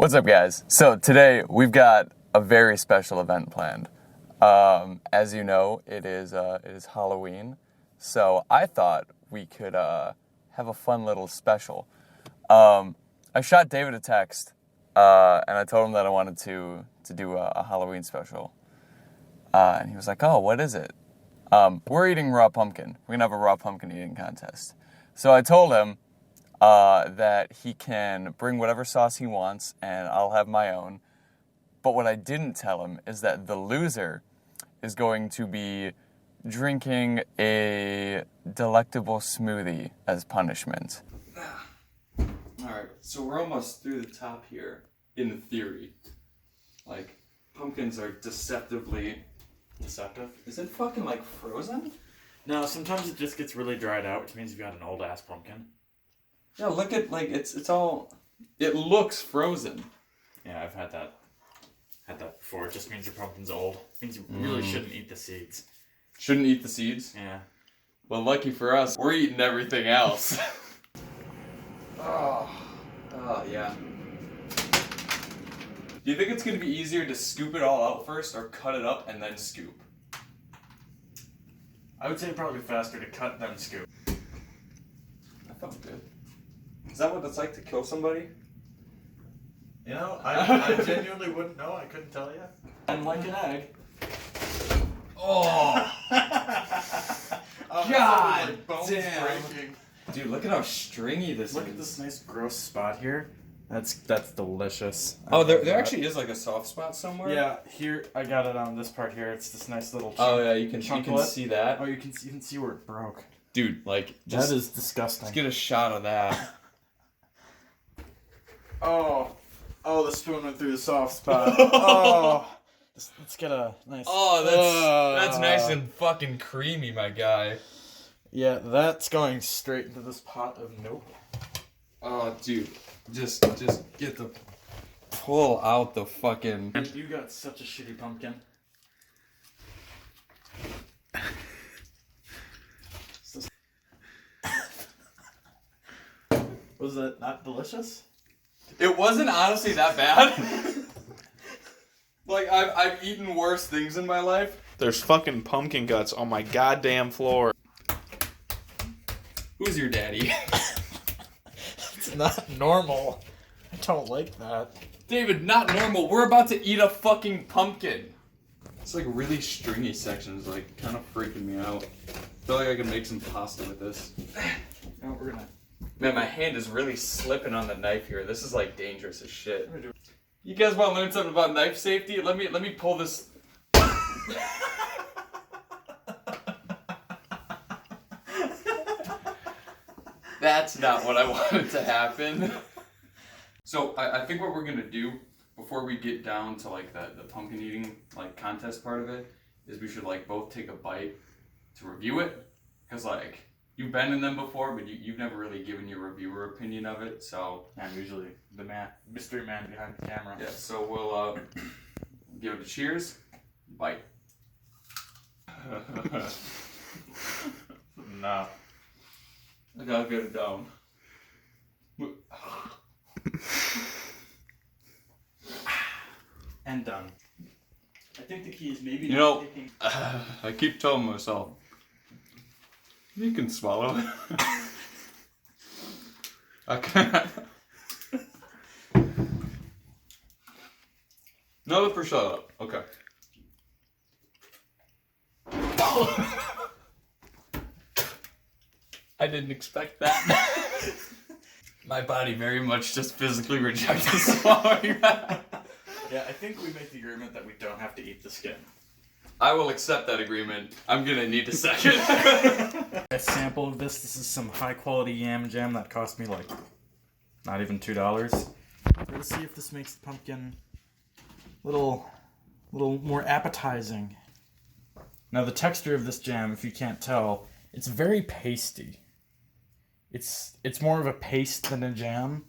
What's up, guys? So today we've got a very special event planned. As you know, it is Halloween, so I thought we could have a fun little special. I shot David a text, and I told him that I wanted to do a Halloween special, and he was like, "Oh, what is it?" We're eating raw pumpkin. We're gonna have a raw pumpkin eating contest. So I told him that he can bring whatever sauce he wants, and I'll have my own. But what I didn't tell him is that the loser is going to be drinking a delectable smoothie as punishment. Alright, so we're almost through the top here, in theory. Like, pumpkins are deceptively... Deceptive? Is it fucking, like, frozen? No, sometimes it just gets really dried out, which means you've got an old-ass pumpkin. Yeah, look at, like, it's all... It looks frozen. Yeah, I've had that before. It just means your pumpkin's old. It means you really shouldn't eat the seeds. Shouldn't eat the seeds? Yeah. Well, lucky for us, we're eating everything else. Oh, yeah. Do you think it's going to be easier to scoop it all out first or cut it up and then scoop? I would say probably faster to cut than scoop. That felt good. Is that what it's like to kill somebody? You know, I genuinely wouldn't know. I couldn't tell you. I'm like an egg. Oh! Oh, God like bones damn. breaking. Dude, look at how stringy this is. Look at this nice gross spot here. That's delicious. Oh, there actually is like a soft spot somewhere? Yeah, here, I got it on this part here. It's this nice little chunk. Oh yeah, you can see that. Oh, you can see where it broke. Dude, like, That is disgusting. Let's get a shot of that. Oh, the spoon went through the soft spot. Oh, let's get a nice. Oh, that's nice and fucking creamy, my guy. Yeah, that's going straight into this pot of nope. Oh, dude, just get the pull out the fucking. You got such a shitty pumpkin. Was that not delicious? It wasn't honestly that bad. Like, I've eaten worse things in my life. There's fucking pumpkin guts on my goddamn floor. Who's your daddy? It's not normal. I don't like that. David, not normal. We're about to eat a fucking pumpkin. It's like really stringy sections, like kind of freaking me out. I feel like I can make some pasta with this. No, we're gonna. Man, my hand is really slipping on the knife here. This is like dangerous as shit. You guys want to learn something about knife safety? Let me pull this. That's not what I wanted to happen. So I think what we're gonna do before we get down to like the pumpkin eating like contest part of it is we should like both take a bite to review it, because like you've been in them before, but you've never really given your reviewer opinion of it. So I'm usually the mystery man behind the camera. yeah, so we'll give it a cheers, bite. No. I gotta get it down. And done. I think the key is maybe You know, I keep telling myself, you can swallow it. I can't. No, for shut up. Okay. I didn't expect that. My body very much just physically rejected swallowing that. Yeah, I think we make the agreement that we don't have to eat the skin. I will accept that agreement. I'm gonna need a second. A sample of this. This is some high quality yam jam that cost me like not even $2. Let's see if this makes the pumpkin a little more appetizing. Now the texture of this jam, if you can't tell, it's very pasty. It's more of a paste than a jam.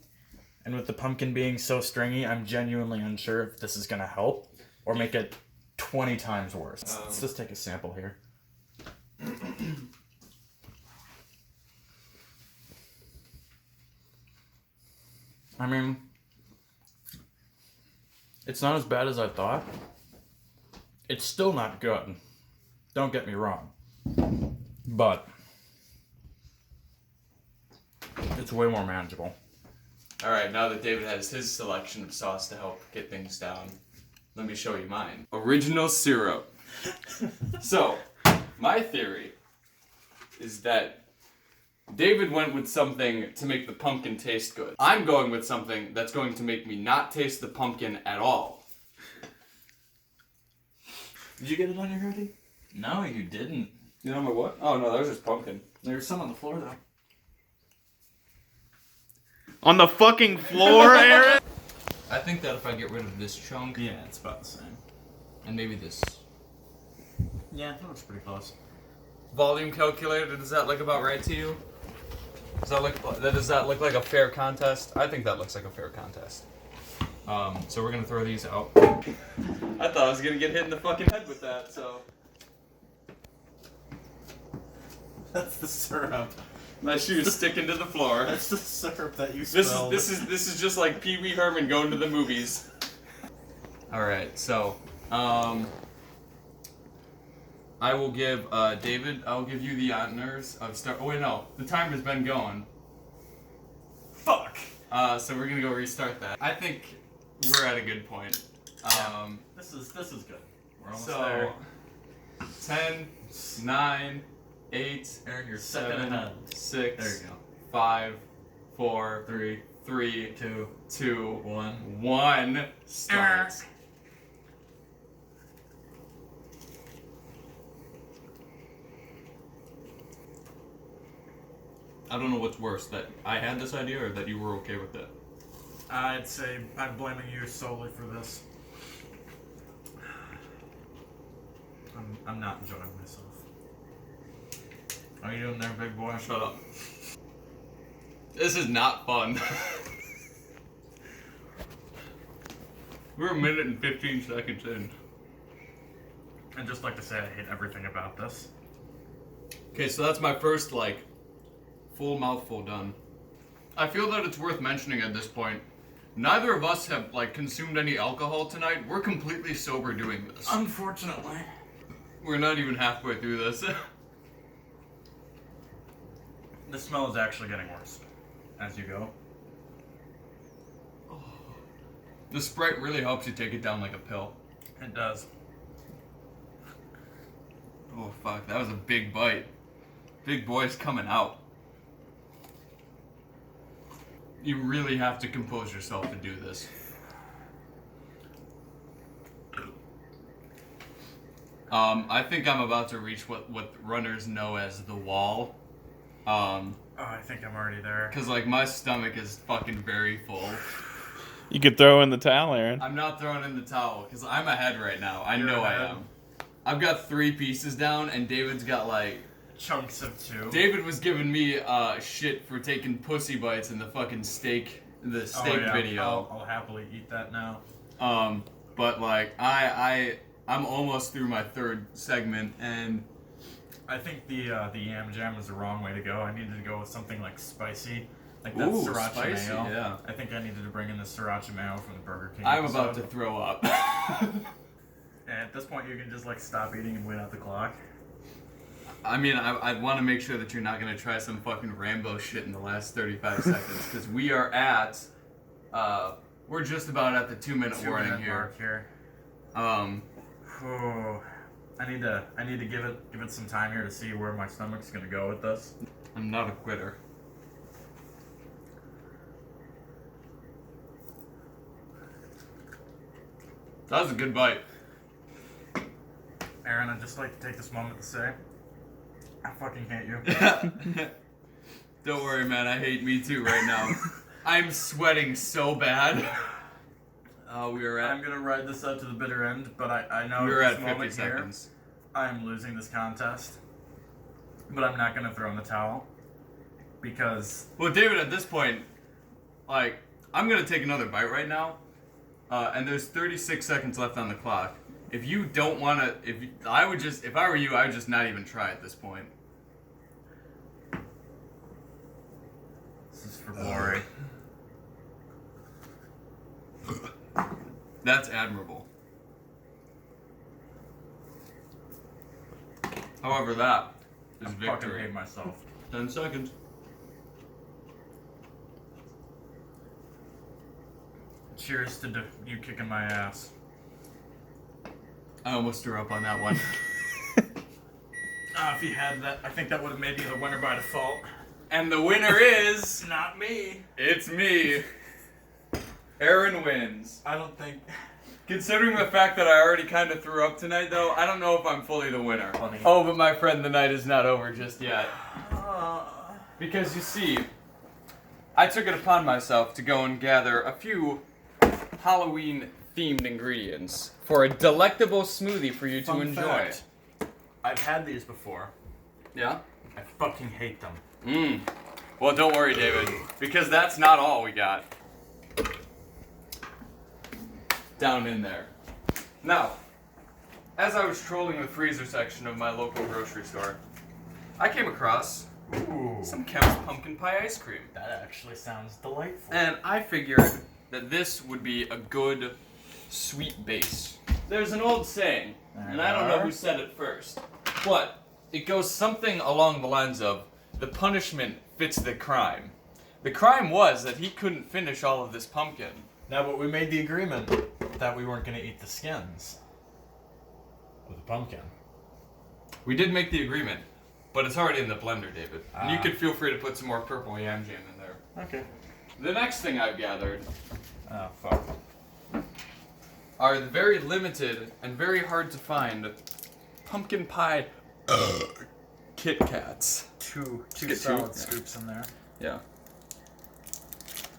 And with the pumpkin being so stringy, I'm genuinely unsure if this is gonna help or make it 20 times worse. Let's just take a sample here. I mean, It's not as bad as I thought. It's still not good. Don't get me wrong. But it's way more manageable. All right, now that David has his selection of sauce to help get things down, let me show you mine. Original syrup. So, my theory is that David went with something to make the pumpkin taste good. I'm going with something that's going to make me not taste the pumpkin at all. Did you get it on your hoodie? No, you didn't. You know my what? Oh no, that was just pumpkin. There's some on the floor though. On the fucking floor, Aaron? I think that if I get rid of this chunk, Yeah, it's about the same. and maybe this Yeah, that looks pretty close. volume calculator, does that look about right to you? Does that look like a fair contest? I think that looks like a fair contest. So we're gonna throw these out. I thought I was gonna get hit in the fucking head with that, so. That's the syrup. My shoe's sticking to the floor. That's the syrup that you This spilled. is just like Pee Wee Herman going to the movies. Alright, so I will give David, I'll give you the honors of start. Oh wait, no, the timer's been going. Fuck. So we're gonna go restart that. I think we're at a good point. This is good. We're almost So there. 10, 9, 8, Aaron, you're second 7, ahead. 6, There you go. 5, 4, 3, 3, 2, 2, 1. 1. Start. I don't know what's worse, that I had this idea or that you were okay with it. I'd say I'm blaming you solely for this. I'm not enjoying myself. How you doing there, big boy? Shut up. This is not fun. We're a minute and 15 seconds in. I'd just like to say I hate everything about this. Okay, so that's my first, full mouthful done. I feel that it's worth mentioning at this point. Neither of us have, consumed any alcohol tonight. We're completely sober doing this. Unfortunately. We're not even halfway through this. The smell is actually getting worse as you go. The Sprite really helps you take it down like a pill. It does. Oh, fuck. That was a big bite. Big boy's coming out. You really have to compose yourself to do this. I think I'm about to reach what runners know as the wall. Oh, I think I'm already there. Cause my stomach is fucking very full. You could throw in the towel, Aaron. I'm not throwing in the towel because I'm ahead right now. I You're know ahead. I am. I've got 3 pieces down and David's got Chunks of 2. David was giving me shit for taking pussy bites in the fucking steak video. I'll happily eat that now. But I'm almost through my 3rd segment and I think the yam jam is the wrong way to go. I needed to go with something spicy. Like that ooh, sriracha spicy, mayo. yeah. I think I needed to bring in the sriracha mayo from the Burger King. I'm about episode. to throw up. And at this point, you can just stop eating and wait out the clock. I mean, I want to make sure that you're not going to try some fucking Rambo shit in the last 35 seconds because we are at, we're just about at the 2-minute warning Mark here. Oh, I need to give it some time here to see where my stomach's gonna go with this. I'm not a quitter. That was a good bite. Aaron, I'd just like to take this moment to say, I fucking hate you. Don't worry, man. I hate me too right now. I'm sweating so bad. I'm gonna ride this out to the bitter end, but I know We're at at this 50 moment seconds. here, I am losing this contest. But I'm not gonna throw in the towel because Well, David, at this point, I'm gonna take another bite right now, and there's 36 seconds left on the clock. If you don't want to, if I were you, I would just not even try at this point. this is for glory. That's admirable. However, that is I fucking victory. hate myself. 10 seconds. Cheers to you kicking my ass. I almost threw up on that one. If you had that, I think that would have made you the winner by default. And the winner is... Not me. It's me. Aaron wins. I don't think. Considering the fact that I already kind of threw up tonight, though, I don't know if I'm fully the winner. Funny. Oh, but my friend, the night is not over just yet. Because you see, I took it upon myself to go and gather a few Halloween-themed ingredients for a delectable smoothie for you to Fun enjoy. fact, I've had these before. Yeah? I fucking hate them. Well, don't worry, David, because that's not all we got. Down in there. Now, as I was trolling the freezer section of my local grocery store, I came across some Kemp's pumpkin pie ice cream. That actually sounds delightful. And I figured that this would be a good sweet base. There's an old saying, and I don't know who said it first, but it goes something along the lines of, the punishment fits the crime. The crime was that he couldn't finish all of this pumpkin. No, but we made the agreement that we weren't going to eat the skins of the pumpkin. We did make the agreement, but it's already in the blender, David. And you could feel free to put some more purple yam jam in there. Okay. The next thing I've gathered Oh, fuck. are the very limited and very hard to find pumpkin pie Kit Kats. Two get solid two? scoops in there. Yeah.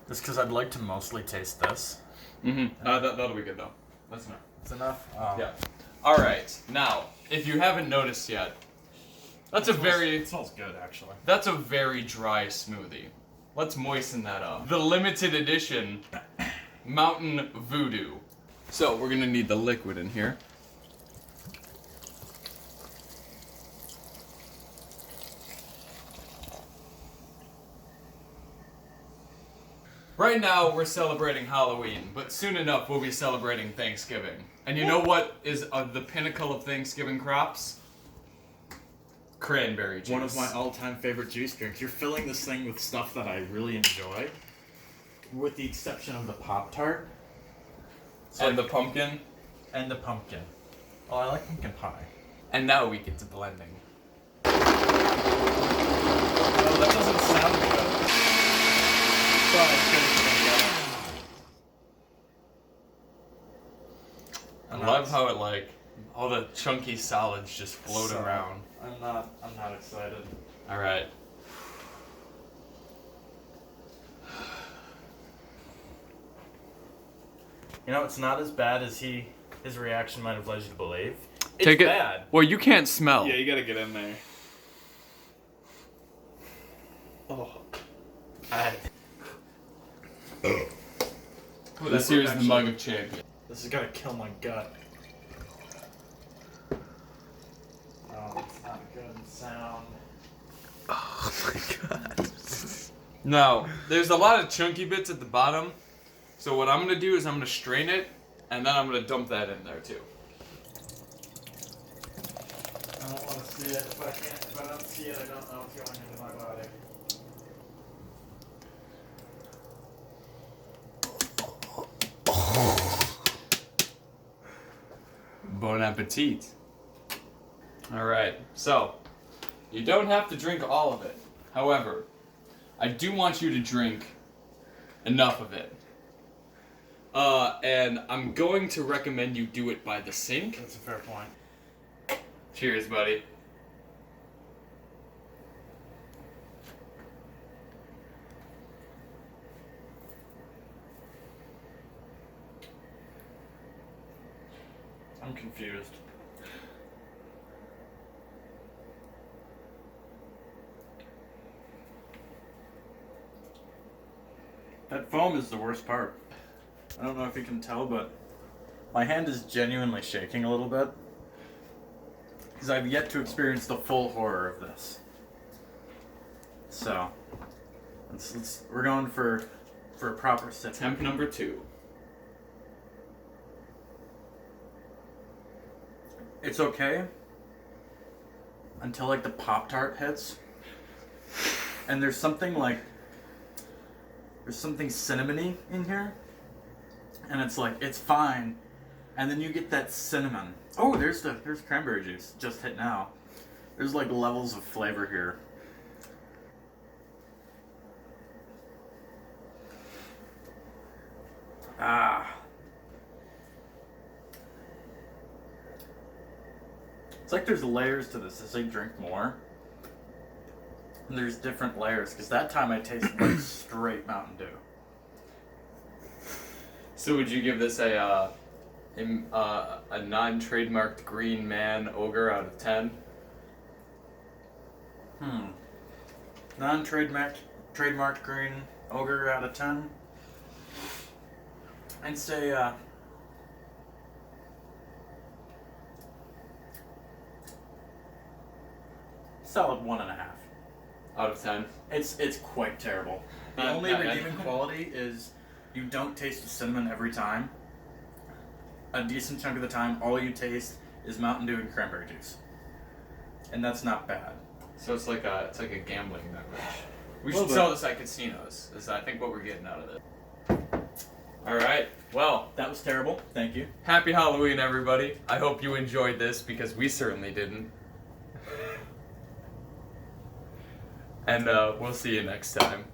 Just because I'd like to mostly taste this. That'll be good though. That's enough. It's enough? Oh. Yeah. All right. Now, if you haven't noticed yet, that's a very It smells good, actually. that's a very dry smoothie. Let's moisten that up. The limited edition Mountain Voodoo. So we're gonna need the liquid in here. Right now, we're celebrating Halloween, but soon enough, we'll be celebrating Thanksgiving. And you know what is the pinnacle of Thanksgiving crops? Cranberry juice. One of my all-time favorite juice drinks. You're filling this thing with stuff that I really enjoy, with the exception of the Pop-Tart. And the pumpkin. And the pumpkin. Oh, I like pumpkin pie. And now we get to blending. Oh, that doesn't sound good. But it's good I love how it all the chunky solids just float around. I'm not excited. All right. You know, it's not as bad as his reaction might have led you to believe. It's Take it. bad. Well, you can't smell. Yeah, you gotta get in there. Oh. This here is the mug of champion. This is gonna kill my gut. Oh, it's not good sound. Oh my god. No, there's a lot of chunky bits at the bottom. So what I'm gonna do is I'm gonna strain it, and then I'm gonna dump that in there too. I don't want to see it. If I don't see it, I don't know what's going into my body. Bon appetit. Alright, so, you don't have to drink all of it. However, I do want you to drink enough of it. And I'm going to recommend you do it by the sink. That's a fair point. Cheers, buddy. I'm confused. That foam is the worst part. I don't know if you can tell, but my hand is genuinely shaking a little bit. Because I've yet to experience the full horror of this. So, we're going for a proper sip. Temp number 2. It's okay until like the Pop-Tart hits. And there's something cinnamony in here. And it's like, it's fine. And then you get that cinnamon. Oh, there's cranberry juice just hit now. There's like levels of flavor here. Ah. It's like there's layers to this as I drink more. And there's different layers, because that time I tasted like straight Mountain Dew. So would you give this a non-trademarked green man ogre out of 10? Non-trademarked green ogre out of 10? I'd say solid 1.5 Out of 10? It's quite terrible. The only redeeming quality is you don't taste the cinnamon every time. A decent chunk of the time, all you taste is Mountain Dew and cranberry juice, and that's not bad. So it's like a gambling beverage. We Little should sell this at casinos. Is I think what we're getting out of it. All right. Well, That was terrible. Thank you. happy Halloween, everybody. I hope you enjoyed this because we certainly didn't. And we'll see you next time.